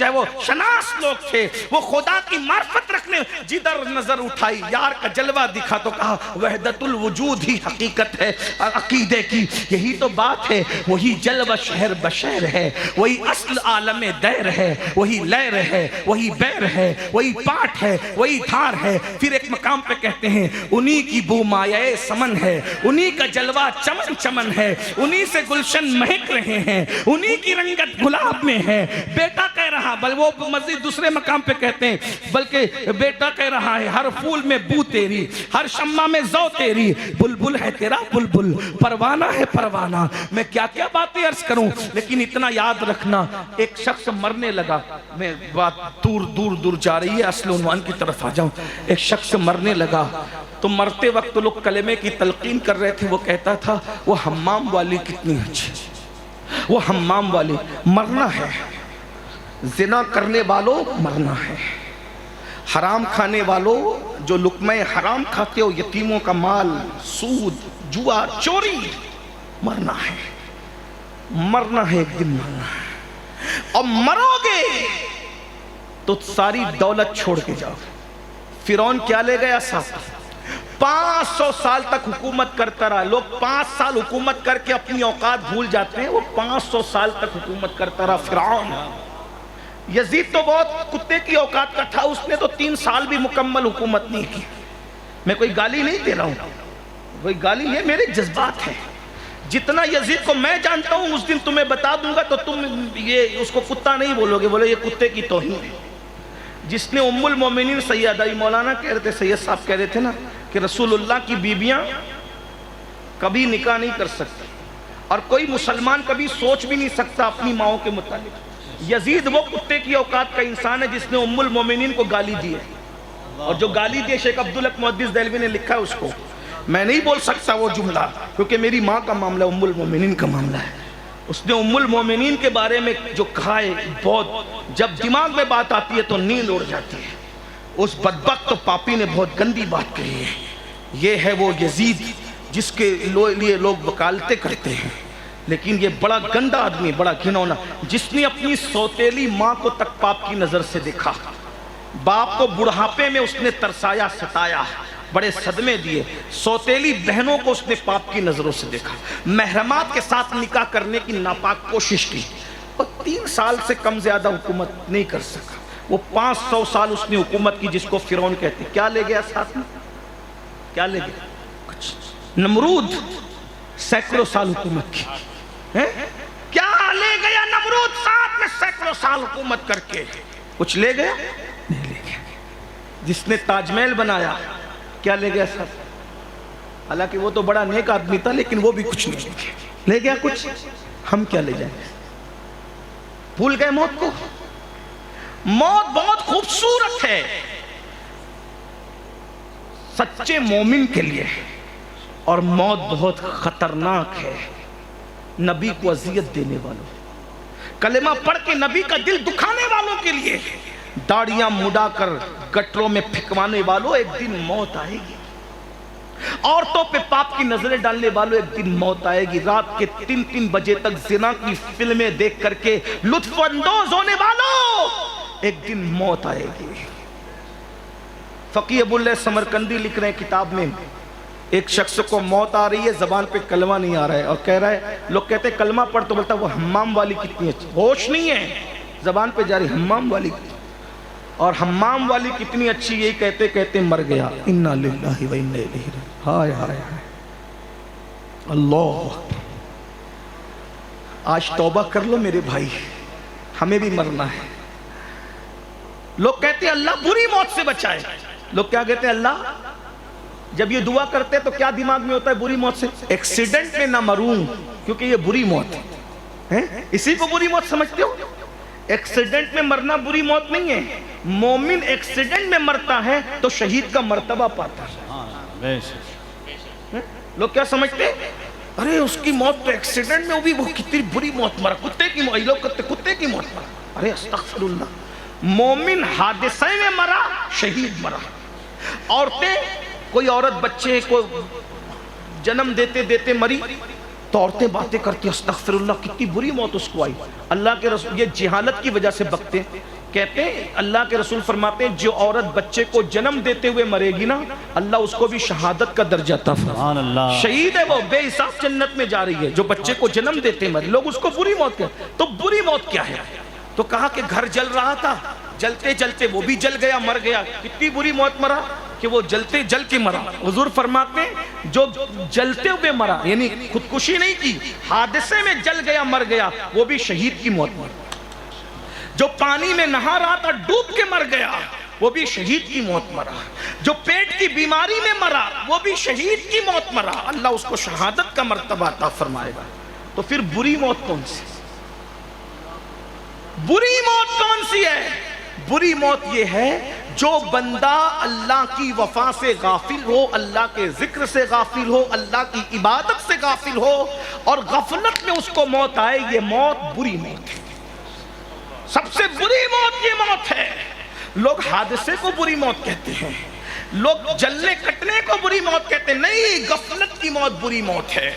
وہ شناس لوگ تھے، وہ خدا کی معرفت رکھنے، جدھر نظر اٹھائی یار کا جلوہ دکھا تو کہا وحدت الوجود ہی حقیقت ہے عقیدے کی۔ یہی تو بات ہے، وہی جلوہ شہر بشیر ہے، وہی اصل عالم دیر ہے، وہی لیر ہے، وہی بیر ہے، وہی پاٹ ہے، وہی دھار ہے۔ پھر ایک مقام پہ کہتے ہیں انہی کی بو مایہ سمن ہے، انہی کا جلوہ چمن چمن ہے، انہی سے گلشن مہک رہے ہیں، انہی کی رنگت گلاب میں ہے۔ بیٹا کہہ رہا، بل وہ مزید دوسرے مقام پہ کہتے ہیں بلکہ بیٹا کہہ رہا ہے ہر پھول میں بو تیری، ہر شمع میں ذو تیری، بلبل ہے تیرا بلبل، پروانہ ہے پروانہ۔ میں کیا کیا باتیں عرض کروں، لیکن اتنا یاد رکھنا، ایک شخص مرنے لگا، میں بات دور دور دور جا رہی ہے، اصل عنوان کی طرف آ جاؤں۔ ایک شخص مرنے لگا تو مرتے وقت لوگ کلمے کی تلقین کر رہے تھے، وہ کہتا تھا وہ حمام والی کتنی اچھی، وہ حمام والی۔ مرنا ہے، زنا کرنے والوں مرنا ہے، حرام کھانے والوں جو لقمہ حرام کھاتے ہو، یتیموں کا مال، سود، جوا، چوری، مرنا ہے، مرنا ہے، ایک دن مرنا ہے، اور مرو گے تو ساری دولت چھوڑ کے جاؤ۔ فرعون کیا لے گیا ساتھ؟ 500 سال تک حکومت کرتا رہا۔ لوگ 5 سال حکومت کر کے اپنی اوقات بھول جاتے ہیں، وہ 500 سال تک حکومت کرتا رہا فرعون۔ یزید تو بہت کتے کی اوقات کا تھا، اس نے تو 3 سال بھی مکمل حکومت نہیں کی۔ میں کوئی گالی نہیں دے رہا ہوں، وہی گالی یہ میرے جذبات ہیں۔ جتنا یزید کو میں جانتا ہوں اس دن تمہیں بتا دوں گا تو تم یہ اس کو کتا نہیں بولو گے، بولو یہ کتے کی توہین ہے۔ جس نے ام المومنین سیدہ مولانا کہہ رہے تھے، سید صاحب کہہ رہے تھے نا کہ رسول اللہ کی بیویاں کبھی نکاح نہیں کر سکتی، اور کوئی مسلمان کبھی سوچ بھی نہیں سکتا اپنی ماؤں کے متعلق۔ یزید وہ کتے کی اوقات کا انسان ہے جس نے ام المومنین کو گالی دی ہے، اور جو گالی دی شیخ عبدالحق محدث دہلوی نے لکھا ہے اس کو میں نہیں بول سکتا وہ جملہ، کیونکہ میری ماں کا معاملہ ام المومنین کا معاملہ ہے۔ اس نے ام المومنین کے بارے میں جو کہا ہے بہت، جب دماغ میں بات آتی ہے تو نیند اڑ جاتی ہے۔ اس بدبخت پاپی نے بہت گندی بات کہی ہے۔ یہ ہے وہ یزید جس کے لیے لوگ وکالتیں کرتے ہیں، لیکن یہ بڑا گندا آدمی، بڑا گھنونا، جس نے اپنی سوتیلی ماں کو تک پاپ کی نظر سے دیکھا۔ باپ کو بڑھاپے میں اس نے ترسایا، ستایا، بڑے صدمے دیے۔ سوتیلی بہنوں کو اس نے پاپ کی نظروں سے دیکھا، محرمات کے ساتھ نکاح کرنے کی ناپاک کوشش کی، اور 3 سال سے کم زیادہ حکومت نہیں کر سکا۔ وہ 500 سال اس نے حکومت کی جس کو فرعون کہتے ہیں۔ کیا لے گیا ساتھ میں؟ کیا لے گیا؟ کچھ۔ نمرود سینکڑوں سال حکومت کی، کیا لے گیا نمرود ساتھ میں سینکڑوں سال حکومت کر کے؟ کچھ لے گیا؟ نہیں لے گیا۔ جس نے تاج محل بنایا کیا لے گیا ساتھ؟ حالانکہ وہ تو بڑا نیک آدمی تھا لیکن وہ بھی کچھ نہیں لے گیا۔ لے گیا کچھ؟ ہم کیا لے جائیں گے؟ بھول گئے موت کو؟ موت بہت خوبصورت ہے سچے مومن کے لیے، اور موت بہت خطرناک ہے نبی کو اذیت دینے والوں، کلمہ پڑھ کے نبی کا دل دکھانے والوں کے لیے، داڑیاں مڈا کر گٹروں میں پھکوانے والوں، ایک دن موت آئے گی۔ عورتوں پہ پاپ کی نظریں ڈالنے والوں، ایک دن موت آئے گی۔ رات کے 3 بجے تک زنا کی فلمیں دیکھ کر کے لطف اندوز ہونے والوں، ایک دن موت آئے گی۔ فقیہ ابواللہ سمرقندی لکھ رہے ہیں کتاب میں، ایک شخص کو موت آ رہی ہے، زبان پہ کلمہ نہیں آ رہا ہے، اور کہہ رہا ہے، لوگ کہتے ہیں کلمہ پڑھ، تو بولتا وہ حمام والی کتنی اچھی، ہوش نہیں ہے، زبان پہ جاری حمام والی، اور حمام والی کتنی اچھی، یہی کہتے کہتے مر گیا۔ انا للہ و انا الیہ راجعون۔ ہائے ہائے ہائے، اللہ، آج توبہ کر لو میرے بھائی، ہمیں بھی مرنا ہے۔ لوگ کہتے ہیں اللہ بری موت سے بچائے، لوگ کیا کہتے ہیں اللہ، جب یہ دعا کرتے ہیں تو کیا دماغ میں ہوتا ہے بری موت سے؟ ایکسیڈنٹ میں نہ مروں، کیونکہ یہ بری موت ہے، اسی کو بری موت سمجھتے ہو؟ ایکسیڈنٹ میں مرنا بری موت نہیں ہے، مومن ایکسیڈنٹ میں مرتا ہے تو شہید کا مرتبہ پاتا ہے۔ لوگ کیا سمجھتے ہیں؟ ارے اس کی موت تو ایکسیڈنٹ میں ہوئی، وہ کتنی بری موت مرا، کتے کی موت، لوگ کہتے کتے کی موت مرا، ارے استغفر اللہ، مومن حادثے میں مرا، شہید مرا۔ عورتیں، کوئی عورت بچے کو جنم دیتے دیتے مری تو عورتیں باتیں کرتی، استغفر اللہ کتنی بری موت اس کو آئی۔ اللہ کے رسول یہ جہالت کی وجہ سے بکتے کہتے ہیں، اللہ کے رسول فرماتے ہیں جو عورت بچے کو جنم دیتے ہوئے مرے گی نا، اللہ اس کو بھی شہادت کا درجہ عطا فرمائے، شہید ہے وہ، بے حساب جنت میں جا رہی ہے۔ جو بچے کو جنم دیتے مرے، لوگ اس کو بری موت کہتے ہیں۔ تو بری موت کیا ہے؟ تو کہا کہ گھر جل رہا تھا، جلتے جلتے وہ بھی جل گیا، مر گیا۔ کتنی بری موت مرا کہ وہ جلتے جل کے مرا۔ حضور فرماتے ہیں جو جلتے ہوئے مرا، یعنی خودکشی نہیں کی، حادثے میں جل گیا مر گیا، وہ بھی شہید کی موت مرا۔ جو پانی میں نہا رہا تھا ڈوب کے مر گیا، وہ بھی شہید کی موت مرا۔ جو پیٹ کی بیماری میں مرا، وہ بھی شہید کی موت مرا، اللہ اس کو شہادت کا مرتبہ عطا فرمائے گا۔ تو پھر بری موت کون سی؟ بری موت کون سی ہے؟ بری موت یہ ہے جو بندہ اللہ کی وفا سے غافل ہو، اللہ کے ذکر سے غافل ہو، اللہ کی عبادت سے غافل ہو، اور غفلت میں اس کو موت آئے، یہ موت بری موت ہے۔ سب سے بری موت یہ موت ہے۔ لوگ حادثے کو بری موت کہتے ہیں، لوگ جلنے کٹنے کو بری موت کہتے ہیں، نہیں، غفلت کی موت بری موت ہے۔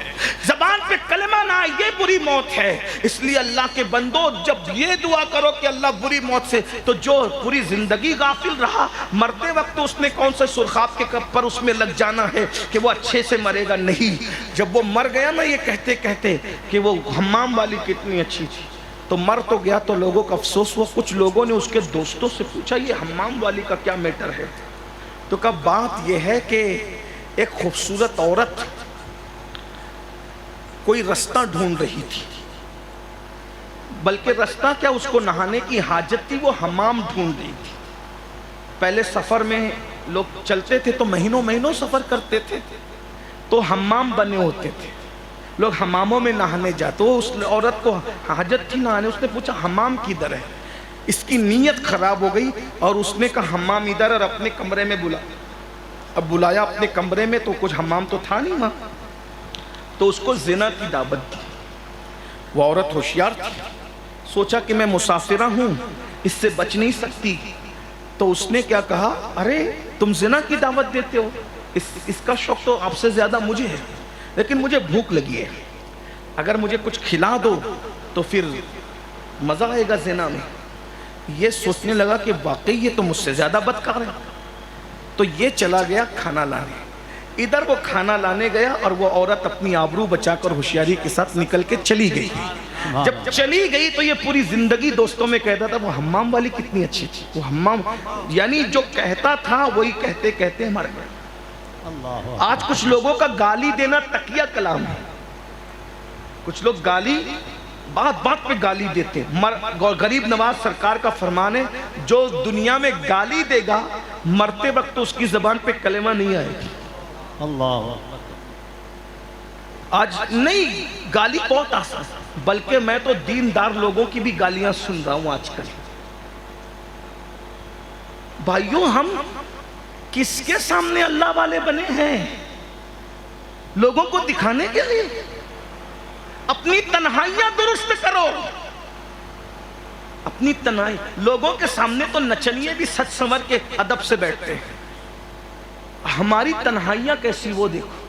زبان پہ کلمہ نہ آئے، یہ بری موت ہے۔ اس لیے اللہ کے بندو جب یہ دعا کرو کہ اللہ بری موت سے، تو جو پوری زندگی غافل رہا، مرتے وقت اس نے کون سے سرخاب کے کپ پر اس میں لگ جانا ہے کہ وہ اچھے سے مرے گا، نہیں۔ جب وہ مر گیا نا، یہ کہتے کہتے کہ وہ حمام والی کتنی اچھی تھی، تو مر تو گیا تو لوگوں کا افسوس ہوا۔ کچھ لوگوں نے اس کے دوستوں سے پوچھا یہ حمام والی کا کیا میٹر ہے؟ تو کہا بات یہ ہے کہ ایک خوبصورت عورت کوئی رستہ ڈھونڈ رہی تھی، بلکہ رستہ کیا، اس کو نہانے کی حاجت تھی، وہ حمام ڈھونڈ رہی تھی۔ پہلے سفر میں لوگ چلتے تھے تو مہینوں مہینوں سفر کرتے تھے، تو حمام بنے ہوتے تھے، لوگ حماموں میں نہانے جاتے۔ اس عورت کو حاجت تھی نہانے، اس نے پوچھا حمام کدھر ہے؟ اس کی نیت خراب ہو گئی اور اس نے کہا حمام ادھر، اور اپنے کمرے میں اب بلایا اپنے کمرے میں، تو کچھ حمام تو تھا نہیں وہاں، تو اس کو زنا کی دعوت دی۔ وہ عورت ہوشیار تھی، سوچا کہ میں مسافرہ ہوں، اس سے بچ نہیں سکتی، تو اس نے کیا کہا، ارے تم زنا کی دعوت دیتے ہو، اس کا شوق تو آپ سے زیادہ مجھے ہے، لیکن مجھے بھوک لگی ہے، اگر مجھے کچھ کھلا دو تو پھر مزہ آئے گا زنا میں۔ یہ سوچنے لگا کہ واقعی یہ تو مجھ سے زیادہ بدکار ہے، تو یہ چلا گیا کھانا لانے۔ ادھر وہ کھانا لانے گیا اور وہ عورت اپنی آبرو بچا کر ہوشیاری کے ساتھ نکل کے چلی گئی۔ جب چلی گئی تو یہ پوری زندگی دوستوں میں کہتا تھا وہ حمام والی کتنی اچھی تھی، وہ حمام، یعنی جو کہتا تھا وہی کہتے کہتے مر گیا۔ آج کچھ لوگوں کا گالی دینا تقیہ کلام ہے، کچھ لوگ گالی بات بات پہ گالی دیتے ہیں۔ غریب نواز سرکار کا فرمان ہے جو دنیا میں گالی دے گا مرتے وقت اس کی زبان پہ کلمہ نہیں آئے گی۔ اللہ آج نہیں، گالی بہت آسان، بلکہ میں تو دیندار لوگوں کی بھی گالیاں سن رہا ہوں آج کل۔ بھائیوں ہم کس کے سامنے اللہ والے بنے ہیں؟ لوگوں کو دکھانے کے لیے؟ اپنی تنہائیاں درست کرو. اپنی تنہائی لوگوں کے سامنے تو نچنیے بھی سچ سنور کے ادب سے بیٹھتے ہیں. ہماری تنہائیاں کیسی وہ دیکھو.